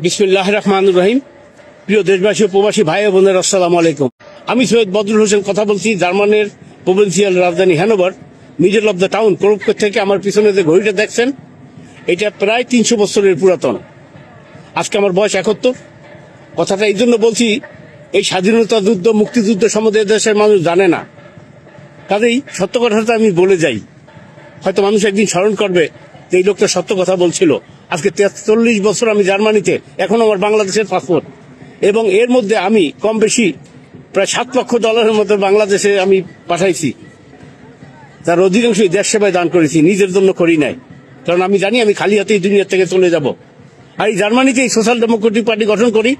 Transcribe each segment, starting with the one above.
বিসমিল্লাহির রহমানির রহিম। প্রিয় দেশবাসী ও প্রবাসী ভাই ও বোনের, আসসালামু আলাইকুম। আমি সৈয়দ বদরুল হোসেন কথা বলছি জার্মানির প্রভিন্সিয়াল রাজধানী Hanover, middle of the town কোরবকে থেকে। আমার পিছনে যে ঘড়িটা দেখছেন, এটা প্রায় 300 বছরের পুরাতন। আজকে আমার বয়স 71। কথাটা এই জন্য বলছি, এই স্বাধীনতা যুদ্ধ, মুক্তিযুদ্ধ সম্বন্ধে দেশের মানুষ জানে না। কাজেই সত্য কথাটা আমি বলে যাই, হয়তো মানুষ একদিন স্মরণ করবে যে এই লোকটা সত্য কথা বলছিল। আজকে 43 বছর আমি জার্মানিতে, এখন আমার বাংলাদেশের পাসপোর্ট, এবং এর মধ্যে আমি কম বেশি প্রায় $7 লক্ষ মতো বাংলাদেশে আমি পাঠাইছি। তার অধিকাংশই দেশ সেবায় দান করেছি, নিজের জন্য করি নাই। কারণ আমি জানি আমি খালি হাতেই দুনিয়ার থেকে চলে যাব। আর এই জার্মানিতে এই সোশ্যাল ডেমোক্রেটিক পার্টি গঠন করি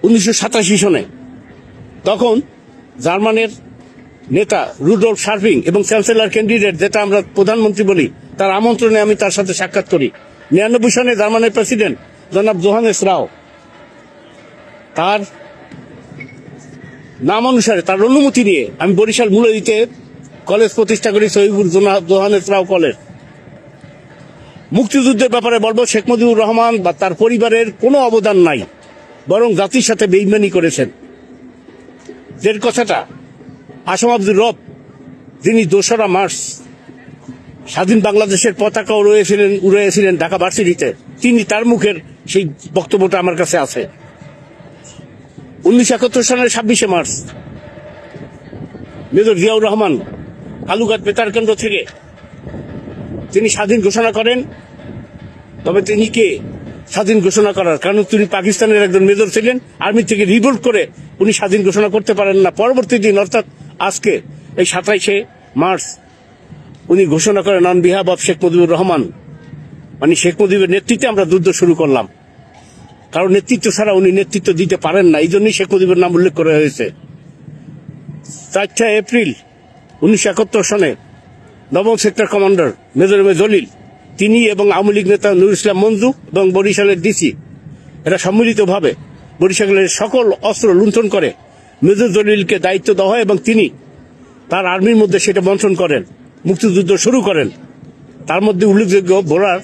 1987 সনে। তখন জার্মানের নেতা রুডolf শার্পিং এবং চ্যান্সেলর ক্যান্ডিডেট, যেটা আমরা প্রধানমন্ত্রী বলি, তার আমন্ত্রণে আমি তার সাথে সাক্ষাৎ করি। 99 সনে জার্মানের প্রেসিডেন্ট জনাব জোহানেস রাও, তার নাম অনুসারে, তার অনুমতি নিয়ে আমি বরিশাল মূলদিতে কলেজ প্রতিষ্ঠা করি, সহিবুর জোহানেস রাও কলেজ। মুক্তিযুদ্ধের ব্যাপারে বলবো, শেখ মুজিবুর রহমান বা তার পরিবারের কোনো অবদান নাই, বরং জাতির সাথে বেইমানি করেছেন। যে কথাটা আসম আব্দুর রব, যিনি 2রা মার্চ স্বাধীন বাংলাদেশের পতাকা উড়িয়েছিলেন ঢাকা ভার্সিটিতে, তিনি, তার মুখের সেই বক্তব্যটা আমার কাছে আছে। 1971 সালের 26শে মার্চ মেজর জিয়াউর রহমান কালুঘাট বেতার কেন্দ্র থেকে তিনি স্বাধীন ঘোষণা করেন। তবে তিনি কে স্বাধীন ঘোষণা করার? কারণ তিনি পাকিস্তানের একজন মেজর ছিলেন, আর্মি থেকে রিভোল্ট করে উনি স্বাধীন ঘোষণা করতে পারেন না। পরবর্তী দিন, অর্থাৎ আজকে এই 27শে মার্চ, উনি ঘোষণা করেন on behalf of Sheikh Mujibur Rahman, মানে শেখ মুজিবের নেতৃত্বে আমরা যুদ্ধ শুরু করলাম। কারণ নেতৃত্ব ছাড়া উনি নেতৃত্ব দিতে পারেন না, এই জন্যই শেখ মুজিবের নাম উল্লেখ করা হয়েছে। 4 এপ্রিল 1971 সনে 9ম সেক্টর কমান্ডার মেজর জলিল, তিনি এবং আওয়ামী লীগ নেতা নুরুল ইসলাম মঞ্জু এবং বরিশালের ডিসি, এরা সম্মিলিতভাবে বরিশালের সকল অস্ত্র লুণ্ঠন করে মেজর জলিলকে দায়িত্ব দেওয়া হয়, এবং তিনি তার আর্মির মধ্যে সেটা বন্টন করেন, মুক্তিযুদ্ধ শুরু করেন। তার মধ্যে উল্লেখযোগ্য বোরার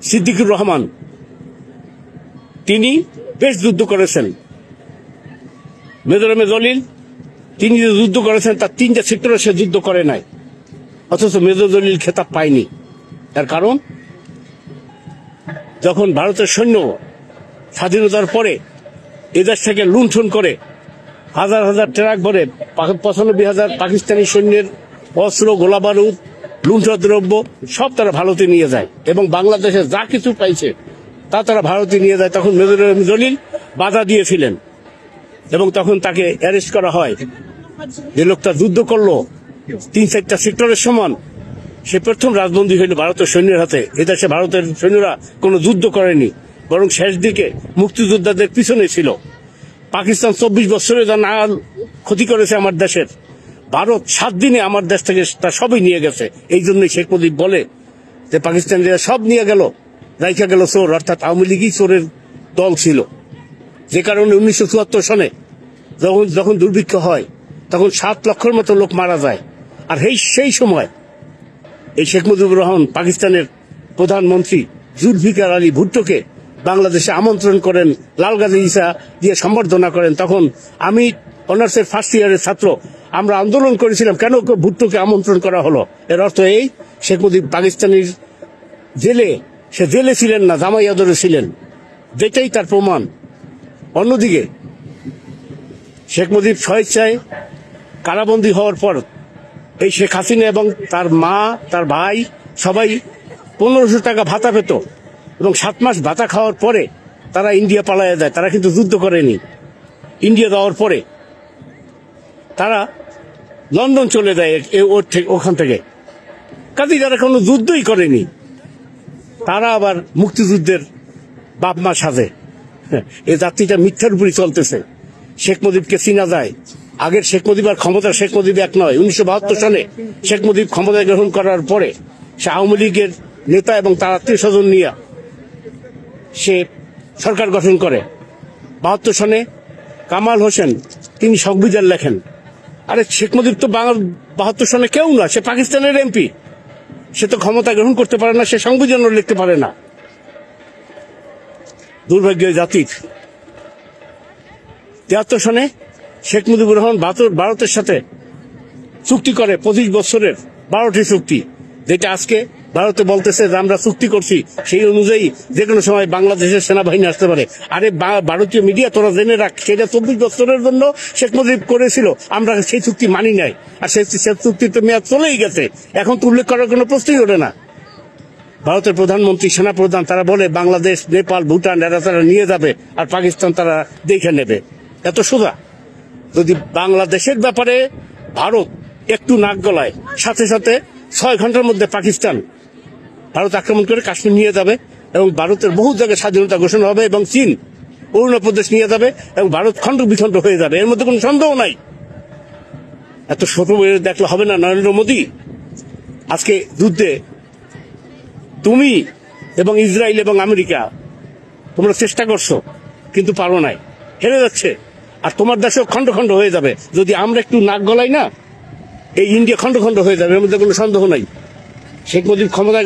সিদ্দিকুর রহমান, তিনি বেশ যুদ্ধ করেছেন। মেজর জলিল, তিনি যে যুদ্ধ করেছেন তার 3টা সেক্টরে সে যুদ্ধ করে নাই, অথচ মেজর জলিল খেতাব পায়নি। তার কারণ, যখন ভারতের সৈন্য স্বাধীনতার পরে এদেশ থেকে লুণ্ঠন করে হাজার হাজার ট্রাক ভরে 95,000 পাকিস্তানি সৈন্যের অস্ত্র, গোলাবারুদ, লুণ্ঠদ্রব্য সব তারা ভারতে নিয়ে যায়, এবং বাংলাদেশে যা কিছু পাইছে তা তারা ভারতে নিয়ে যায়। তখন মেজর জলিল বাধা দিয়েছিলেন, এবং তখন তাকে অ্যারেস্ট করা হয়। যে লোকটা যুদ্ধ করলো 3-4টা সেক্টরের সমান, সে প্রথম রাজবন্দী হইল ভারতের সৈন্যের হাতে। এদেশে ভারতের সৈন্যরা কোনো যুদ্ধ করেনি, বরং শেষ দিকে মুক্তিযোদ্ধাদের পিছনে ছিল। পাকিস্তান 24 বছরে যা না ক্ষতি করেছে আমার দেশের, ভারত 7 দিনে আমার দেশ থেকে তা সবই নিয়ে গেছে। এই জন্যই শেখ মুজিব বলে যে পাকিস্তানিরা সব নিয়ে গেল, রাইখা গেল চোর, অর্থাৎ আওয়ামী লীগই চোরের দল ছিল। যে কারণে 1974 সনে যখন দুর্ভিক্ষ হয়, তখন 7 লক্ষের মতো লোক মারা যায়। আর সেই সময় এই শেখ মুজিবুর রহমান পাকিস্তানের প্রধানমন্ত্রী জুলফিকার আলী ভুট্টোকে বাংলাদেশে আমন্ত্রণ করেন, লালগাজী ইসা দিয়ে সম্বর্ধনা করেন। তখন আমি অনার্সের ফার্স্ট ইয়ারের ছাত্র, আমরা আন্দোলন করেছিলাম কেন ভুট্টোকে আমন্ত্রণ করা হলো। এর অর্থ এই, শেখ মুজিব পাকিস্তানের সে জেলে ছিলেন না, জামাই আদরে ছিলেন, যেটাই তার প্রমাণ। অন্যদিকে শেখ মুজিব স্বেচ্ছায় কারাবন্দী হওয়ার পর এই শেখ হাসিনা এবং তার মা, তার ভাই সবাই 1500 টাকা ভাতা পেত, এবং 7 মাস ভাতা খাওয়ার পরে তারা ইন্ডিয়া পালাইয়া যায়। তারা কিন্তু যুদ্ধ করেনি। ইন্ডিয়া যাওয়ার পরে তারা লন্ডন চলে যায় ওখান থেকে। কাজে যারা কোনো যুদ্ধই করেনি, তারা আবার মুক্তিযুদ্ধের বাপ মা সাজে। এই জাতিটা মিথ্যার উপরই চলতেছে। শেখ মুজিবকে চিনা যায়, আগের শেখ মুজিব আর ক্ষমতার শেখ মুজিব এক নয়। 1972 সনে শেখ মুজিব ক্ষমতা গ্রহণ করার পরে সে আওয়ামী লীগের নেতা এবং তার আত্মীয় স্বজন নিয়ে সে সরকার গঠন করে। 72 সনে কামাল হোসেন, তিনি সংবিধান লেখেন। আরে শেখ মুজিব তো 72 সনে কেউ না, সে পাকিস্তানের এমপি, সে তো ক্ষমতা গ্রহণ করতে পারে না, সে সংবিধানও লিখতে পারে না। দুর্ভাগ্য এই জাতির। 73 সনে শেখ মুজিবুর রহমান ভারতের সাথে চুক্তি করে 25 বছরের 12টি চুক্তি, যেটা আজকে ভারতে বলতেছে যে আমরা চুক্তি করছি, সেই অনুযায়ী যে কোনো সময় বাংলাদেশের সেনাবাহিনী আসতে পারে। আরে ভারতীয় মিডিয়া তোরা জেনে রাখ, সেটা 24 বছরের জন্য শেখ মুজিব করেছিল, আমরা সেই চুক্তি মানি নাই। আর সেই চুক্তির তো মেয়াদ চলেই গেছে, এখন তো উল্লেখ করার কোনো প্রশ্নই ওঠে না। ভারতের প্রধানমন্ত্রী, সেনাপ্রধান তারা বলে বাংলাদেশ, নেপাল, ভুটান এরা তারা নিয়ে যাবে, আর পাকিস্তান তারা দেখে নেবে। এত সোজা? যদি বাংলাদেশের ব্যাপারে ভারত একটু নাক গলায়, সাথে সাথে 6 ঘন্টার মধ্যে পাকিস্তান ভারত আক্রমণ করে কাশ্মীর নিয়ে যাবে, এবং ভারতের বহু জায়গায় স্বাধীনতা ঘোষণা হবে, এবং চীন অরুণাচল প্রদেশ নিয়ে যাবে, এবং ভারত খণ্ড বিখণ্ড হয়ে যাবে, এর মধ্যে কোনো সন্দেহ নাই। এত ছোট দেখলে হবে না নরেন্দ্র মোদী। আজকে যুদ্ধে তুমি এবং ইসরায়েল এবং আমেরিকা তোমরা চেষ্টা করছো, কিন্তু পারো নাই, হেরে যাচ্ছে। আর তোমার দেশেও খণ্ড খণ্ড হয়ে যাবে যদি আমরা একটু নাক গলাই না। এই ইন্ডিয়া খণ্ড খণ্ড হয়ে যাবে, এর মধ্যে কোনো সন্দেহ নাই। শেখ মুজিব ক্ষমতা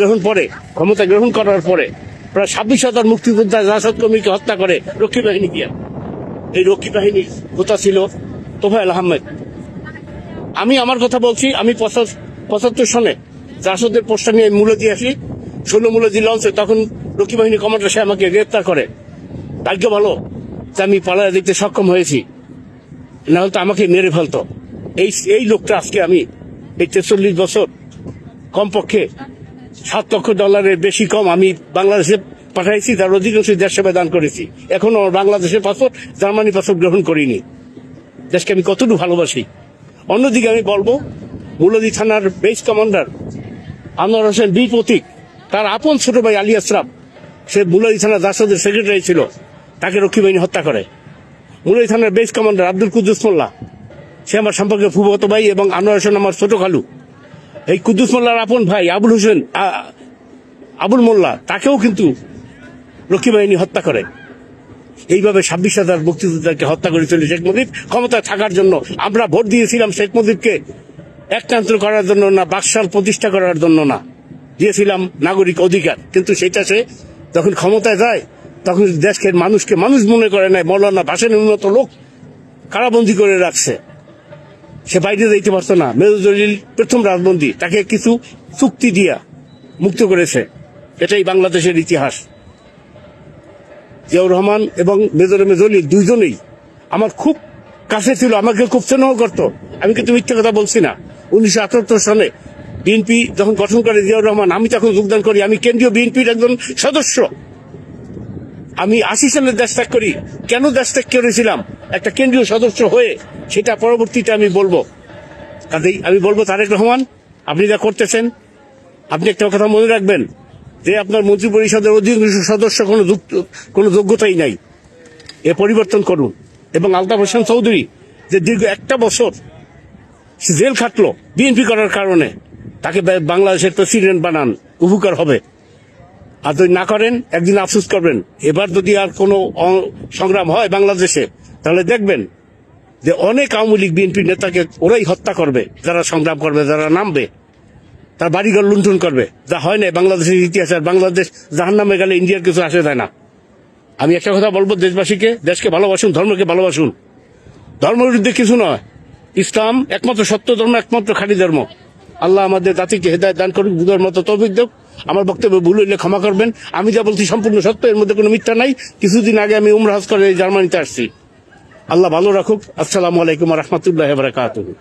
গ্রহণ করার পরে প্রায় 26,000 মুক্তিযোদ্ধা জাসদ কর্মীকে হত্যা করে রক্ষী বাহিনী গিয়া। এই রক্ষী বাহিনীর হোতা ছিল তোফায়েল আহমেদ। আমি আমার কথা বলছি, আমি 75 সনে জাসদের পোস্টটা নিয়ে মুলদি আসি, 16 মুলদি লঞ্চে, তখন রক্ষী বাহিনী কমান্ডার সে আমাকে গ্রেপ্তার করে। ভাগ্য ভালো যে আমি পালায় দিতে সক্ষম হয়েছি, না হলে তো আমাকে মেরে ফেলতো। এই লোকটা আজকে আমি এই 43 বছর কমপক্ষে $7 লক্ষ বেশি কম আমি বাংলাদেশে পাঠাইছি, তার অধিকাংশ দেশ সেবায় দান করেছি। এখনো আমার বাংলাদেশের পাসপোর্ট, জার্মানি পাসপোর্ট গ্রহণ করিনি। দেশকে আমি কতটুকু ভালোবাসি। অন্যদিকে আমি বলবো, মুলদি থানার বেস কমান্ডার আনোয়ার হোসেন বীর প্রতীক, তার আপন ছোট ভাই আলী আশরাফ, সে মুলদি থানা জাসদের সেক্রেটারি ছিল, তাকে রক্ষী বাহিনী হত্যা করে। মুলদি থানার বেস কমান্ডার আব্দুল কুদ্দুস মোল্লা, সে আমার সম্পর্কে ফুফাতো ভাই, এবং আনোয়ার হোসেন আমার ছোট খালু। এই কুদ্দুস মোল্লার আপন ভাই আবুল মোল্লা, তাকেও কিন্তু রক্ষী বাহিনী হত্যা করে। এইভাবে 26,000 মুক্তিযোদ্ধাকে হত্যা করেছিল শেখ মুজিব ক্ষমতায় থাকার জন্য। আমরা ভোট দিয়েছিলাম শেখ মুজিবকে একতন্ত্র করার জন্য না, বাকশাল প্রতিষ্ঠা করার জন্য না, দিয়েছিলাম নাগরিক অধিকার। কিন্তু সেটা সে যখন ক্ষমতায় যায়, তখন দেশকে মানুষকে মানুষ মনে করে নাই। মৌলানা ভাসানীর উন্নত লোক কারাবন্দি করে রাখছে, সে বাইরে যাইতে পারতো না। মেজর জলিল প্রথম রাজবন্দী, তাকে কিছু চুক্তি দিয়া মুক্ত করেছে। এটাই বাংলাদেশের ইতিহাস। জিয়াউর রহমান এবং মেজর জলিল দুইজনেই আমার খুব কাছে ছিল, আমাকে খুব স্নেহ করতো। আমি কিন্তু মিথ্যা কথা বলছি না। 1978 সনে বিএনপি যখন গঠন করে জিয়াউর রহমান, আমি তখন যোগদান করি। আমি কেন্দ্রীয় বিএনপির একজন সদস্য। আমি 80 সালে দেশ ত্যাগ করি। কেন দেশ ত্যাগ করেছিলাম একটা কেন্দ্রীয় সদস্য হয়ে, সেটা পরবর্তীতে আমি বলবো। কাজেই আমি বলবো, তারেক রহমান, আপনি যা করতেছেন, আপনি একটা কথা মনে রাখবেন যে আপনার মন্ত্রী পরিষদের অধিকাংশ সদস্য কোনো যোগ্যতাই নাই। এ পরিবর্তন করুন। এবং আলতাফ হোসেন চৌধুরী যে দীর্ঘ 1 বছর সে জেল খাটলো বিএনপি করার কারণে, তাকে বাংলাদেশের প্রেসিডেন্ট বানান, উপকার হবে। আর যদি না করেন, একদিন আফসোস করবেন। এবার যদি আর কোনো সংগ্রাম হয় বাংলাদেশে, তাহলে দেখবেন যে অনেক আওয়ামী লীগ বিএনপি নেতাকে ওরাই হত্যা করবে, যারা সংগ্রাম করবে, যারা নামবে, তার বাড়িঘর লুণ্ঠন করবে। যা হয় না বাংলাদেশের ইতিহাস। আর বাংলাদেশ জাহান্নামে গেলে ইন্ডিয়ার কিছু আসে যায় না। আমি একটা কথা বলবো দেশবাসীকে, দেশকে ভালোবাসুন, ধর্মকে ভালোবাসুন। ধর্মের বিরুদ্ধে কিছু নয়। ইসলাম একমাত্র সত্য ধর্ম, একমাত্র খাঁটি ধর্ম। আল্লাহ আমাদের জাতিকে হেদায়েত দান করুক, বুঝার মতো তৌফিক দেব। আমার বক্তব্য ভুল হইলে ক্ষমা করবেন। আমি যা বলছি সম্পূর্ণ সত্য, এর মধ্যে কোনো মিথ্যা নাই। কিছুদিন আগে আমি উমরা হজ করে জার্মানিতে আসছি। আল্লাহ ভালো রাখুক। আসসালামু আলাইকুম ওয়া রাহমাতুল্লাহি ওয়া বারাকাতুহু।